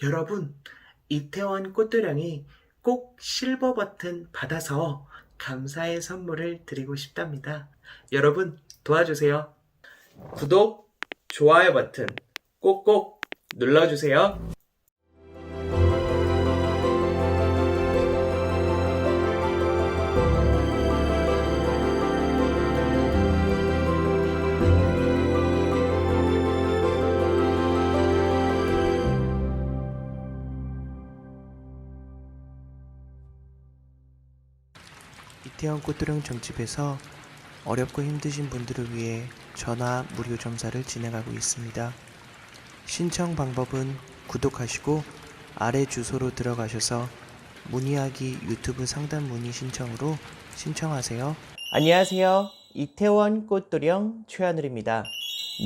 여러분, 이태원 꽃도령이 꼭 실버 버튼 받아서 감사의 선물을 드리고 싶답니다. 여러분, 도와주세요. 구독, 좋아요 버튼 꼭꼭 눌러주세요. 이태원 꽃도령 점집에서 어렵고 힘드신 분들을 위해 전화 무료 점사를 진행하고 있습니다. 신청 방법은 구독하시고 아래 주소로 들어가셔서 문의하기 유튜브 상담 문의 신청으로 신청하세요. 안녕하세요. 이태원 꽃도령 최하늘입니다.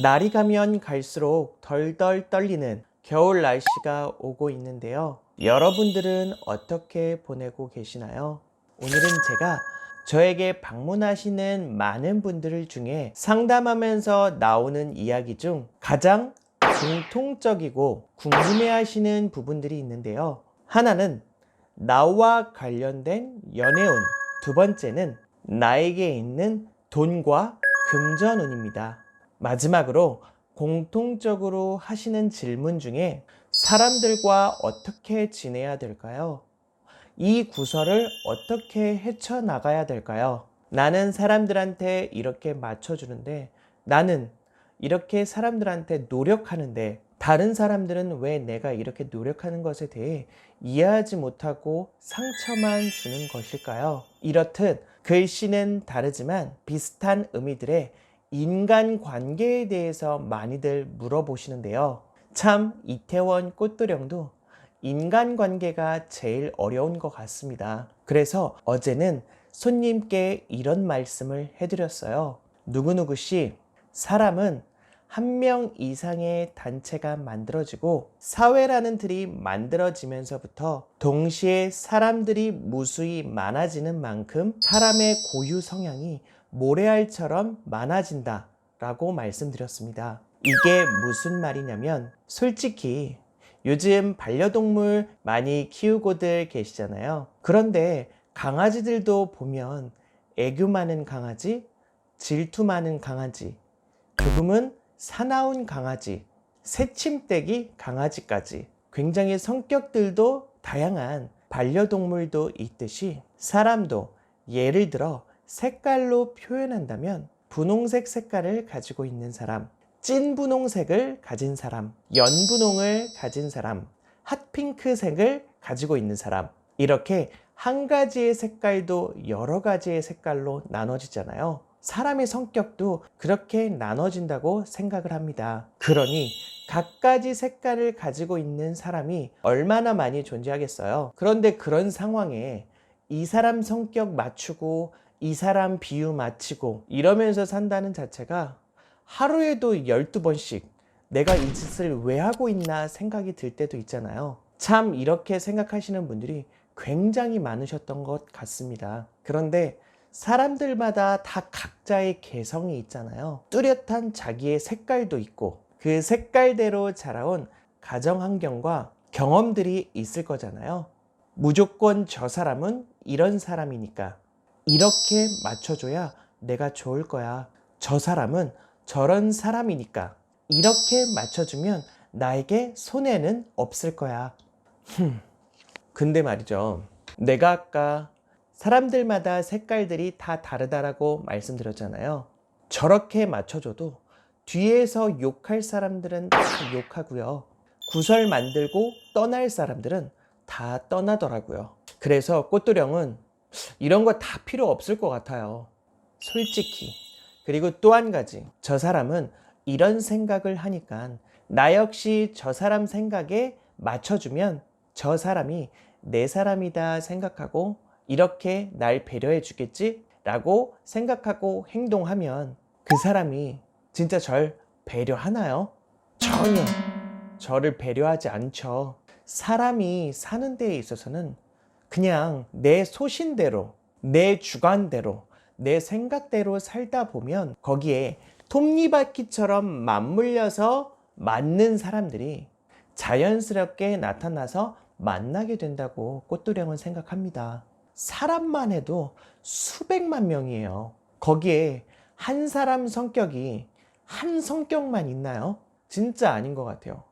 날이 가면 갈수록 덜덜 떨리는 겨울 날씨가 오고 있는데요. 여러분들은 어떻게 보내고 계시나요? 오늘은 제가 저에게 방문하시는 많은 분들 중에 상담하면서 나오는 이야기 중 가장 공통적이고 궁금해하시는 부분들이 있는데요. 하나는 나와 관련된 연애운, 두 번째는 나에게 있는 돈과 금전운입니다. 마지막으로 공통적으로 하시는 질문 중에 사람들과 어떻게 지내야 될까요? 이 구설을 어떻게 헤쳐나가야 될까요? 나는 사람들한테 이렇게 맞춰주는데, 나는 이렇게 사람들한테 노력하는데, 다른 사람들은 왜 내가 이렇게 노력하는 것에 대해 이해하지 못하고 상처만 주는 것일까요? 이렇듯 글씨는 다르지만 비슷한 의미들의 인간관계에 대해서 많이들 물어보시는데요. 참 이태원 꽃도령도 인간관계가 제일 어려운 것 같습니다. 그래서 어제는 손님께 이런 말씀을 해드렸어요. 누구누구씨, 사람은 한 명 이상의 단체가 만들어지고 사회라는 틀이 만들어지면서부터 동시에 사람들이 무수히 많아지는 만큼 사람의 고유 성향이 모래알처럼 많아진다 라고 말씀드렸습니다. 이게 무슨 말이냐면, 솔직히 요즘 반려동물 많이 키우고들 계시잖아요. 그런데 강아지들도 보면 애교 많은 강아지, 질투 많은 강아지, 조금은 사나운 강아지, 새침대기 강아지까지 굉장히 성격들도 다양한 반려동물도 있듯이 사람도 예를 들어 색깔로 표현한다면 분홍색 색깔을 가지고 있는 사람, 찐 분홍색을 가진 사람, 연분홍을 가진 사람, 핫핑크색을 가지고 있는 사람, 이렇게 한 가지의 색깔도 여러 가지의 색깔로 나눠지잖아요. 사람의 성격도 그렇게 나눠진다고 생각을 합니다. 그러니 갖가지 색깔을 가지고 있는 사람이 얼마나 많이 존재하겠어요. 그런데 그런 상황에 이 사람 성격 맞추고 이 사람 비유 맞추고 이러면서 산다는 자체가 하루에도 12번씩 내가 이 짓을 왜 하고 있나 생각이 들 때도 있잖아요. 참 이렇게 생각하시는 분들이 굉장히 많으셨던 것 같습니다. 그런데 사람들마다 다 각자의 개성이 있잖아요. 뚜렷한 자기의 색깔도 있고 그 색깔대로 자라온 가정 환경과 경험들이 있을 거잖아요. 무조건 저 사람은 이런 사람이니까 이렇게 맞춰줘야 내가 좋을 거야. 저 사람은 저런 사람이니까 이렇게 맞춰주면 나에게 손해는 없을 거야. 근데 말이죠. 내가 아까 사람들마다 색깔들이 다 다르다라고 말씀드렸잖아요. 저렇게 맞춰줘도 뒤에서 욕할 사람들은 다 욕하고요. 구설 만들고 떠날 사람들은 다 떠나더라고요. 그래서 꽃도령은 이런 거 다 필요 없을 것 같아요. 솔직히. 그리고 또 한 가지, 저 사람은 이런 생각을 하니까 나 역시 저 사람 생각에 맞춰주면 저 사람이 내 사람이다 생각하고 이렇게 날 배려해 주겠지? 라고 생각하고 행동하면 그 사람이 진짜 절 배려하나요? 전혀 저를 배려하지 않죠. 사람이 사는 데에 있어서는 그냥 내 소신대로, 내 주관대로, 내 생각대로 살다 보면 거기에 톱니바퀴처럼 맞물려서 맞는 사람들이 자연스럽게 나타나서 만나게 된다고 꽃도령은 생각합니다. 사람만 해도 수백만 명이에요. 거기에 한 사람 성격이 한 성격만 있나요? 진짜 아닌 것 같아요.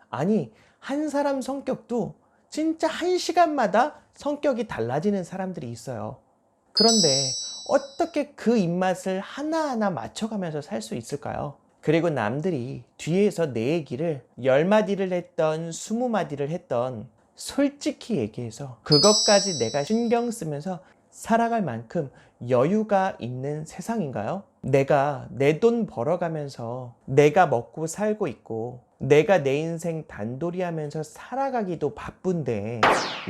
아니, 한 사람 성격도 진짜 한 시간마다 성격이 달라지는 사람들이 있어요. 그런데 어떻게 그 입맛을 하나하나 맞춰가면서 살 수 있을까요? 그리고 남들이 뒤에서 내 얘기를 10마디를 했던 20마디를 했던 솔직히 얘기해서 그것까지 내가 신경 쓰면서 살아갈 만큼 여유가 있는 세상인가요? 내가 내 돈 벌어가면서 내가 먹고 살고 있고 내가 내 인생 단돌이 하면서 살아가기도 바쁜데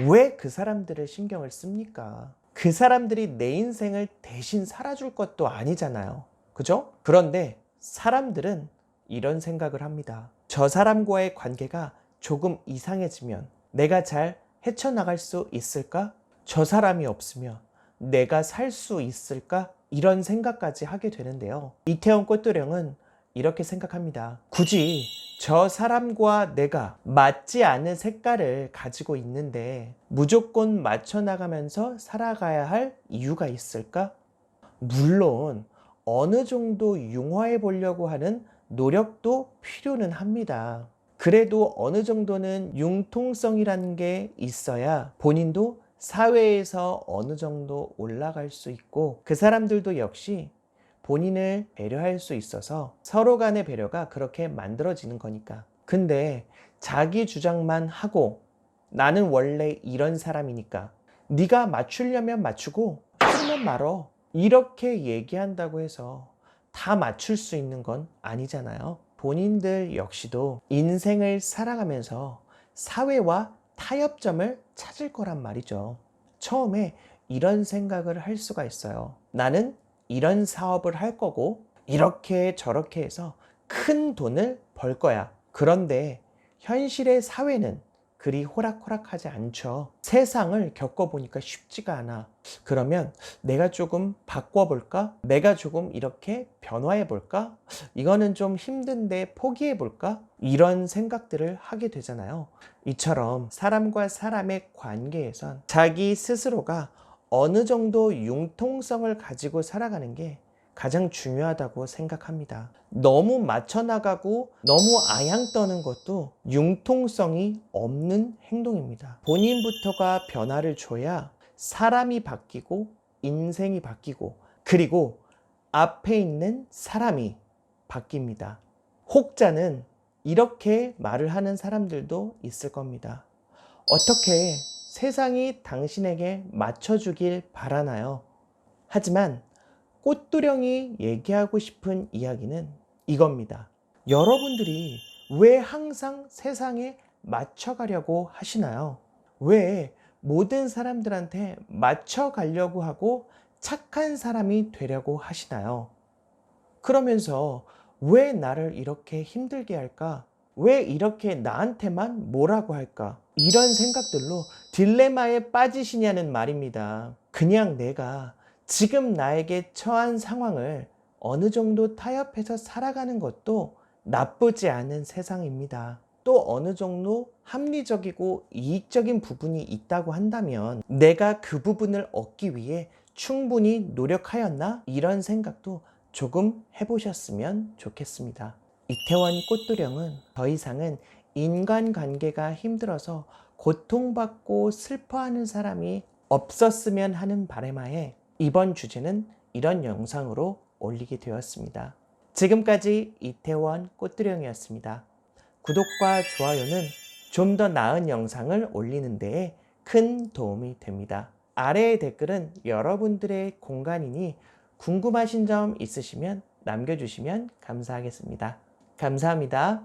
왜 그 사람들을 신경을 씁니까? 그 사람들이 내 인생을 대신 살아줄 것도 아니잖아요. 그죠? 그런데 사람들은 이런 생각을 합니다. 저 사람과의 관계가 조금 이상해지면 내가 잘 헤쳐나갈 수 있을까? 저 사람이 없으면 내가 살 수 있을까? 이런 생각까지 하게 되는데요. 이태원 꽃도령은 이렇게 생각합니다. 굳이 저 사람과 내가 맞지 않는 색깔을 가지고 있는데 무조건 맞춰나가면서 살아가야 할 이유가 있을까? 물론 어느 정도 융화해 보려고 하는 노력도 필요는 합니다. 그래도 어느 정도는 융통성이라는 게 있어야 본인도 사회에서 어느 정도 올라갈 수 있고 그 사람들도 역시 본인을 배려할 수 있어서 서로 간의 배려가 그렇게 만들어지는 거니까. 근데 자기 주장만 하고 나는 원래 이런 사람이니까 네가 맞추려면 맞추고 싫으면 말어 이렇게 얘기한다고 해서 다 맞출 수 있는 건 아니잖아요. 본인들 역시도 인생을 살아가면서 사회와 타협점을 찾을 거란 말이죠. 처음에 이런 생각을 할 수가 있어요. 나는 이런 사업을 할 거고 이렇게 저렇게 해서 큰 돈을 벌 거야. 그런데 현실의 사회는 그리 호락호락하지 않죠. 세상을 겪어보니까 쉽지가 않아. 그러면 내가 조금 바꿔볼까? 내가 조금 이렇게 변화해볼까? 이거는 좀 힘든데 포기해볼까? 이런 생각들을 하게 되잖아요. 이처럼 사람과 사람의 관계에선 자기 스스로가 어느 정도 융통성을 가지고 살아가는 게 가장 중요하다고 생각합니다. 너무 맞춰나가고 너무 아양 떠는 것도 융통성이 없는 행동입니다. 본인부터가 변화를 줘야 사람이 바뀌고 인생이 바뀌고 그리고 앞에 있는 사람이 바뀝니다. 혹자는 이렇게 말을 하는 사람들도 있을 겁니다. 어떻게 세상이 당신에게 맞춰주길 바라나요? 하지만 꽃두령이 얘기하고 싶은 이야기는 이겁니다. 여러분들이 왜 항상 세상에 맞춰가려고 하시나요? 왜 모든 사람들한테 맞춰가려고 하고 착한 사람이 되려고 하시나요? 그러면서 왜 나를 이렇게 힘들게 할까? 왜 이렇게 나한테만 뭐라고 할까? 이런 생각들로 딜레마에 빠지시냐는 말입니다. 그냥 내가 지금 나에게 처한 상황을 어느 정도 타협해서 살아가는 것도 나쁘지 않은 세상입니다. 또 어느 정도 합리적이고 이익적인 부분이 있다고 한다면 내가 그 부분을 얻기 위해 충분히 노력하였나? 이런 생각도 조금 해보셨으면 좋겠습니다. 이태원 꽃도령은 더 이상은 인간관계가 힘들어서 고통받고 슬퍼하는 사람이 없었으면 하는 바람하에 이번 주제는 이런 영상으로 올리게 되었습니다. 지금까지 이태원 꽃도령이었습니다. 구독과 좋아요는 좀 더 나은 영상을 올리는 데에 큰 도움이 됩니다. 아래의 댓글은 여러분들의 공간이니 궁금하신 점 있으시면 남겨주시면 감사하겠습니다. 감사합니다.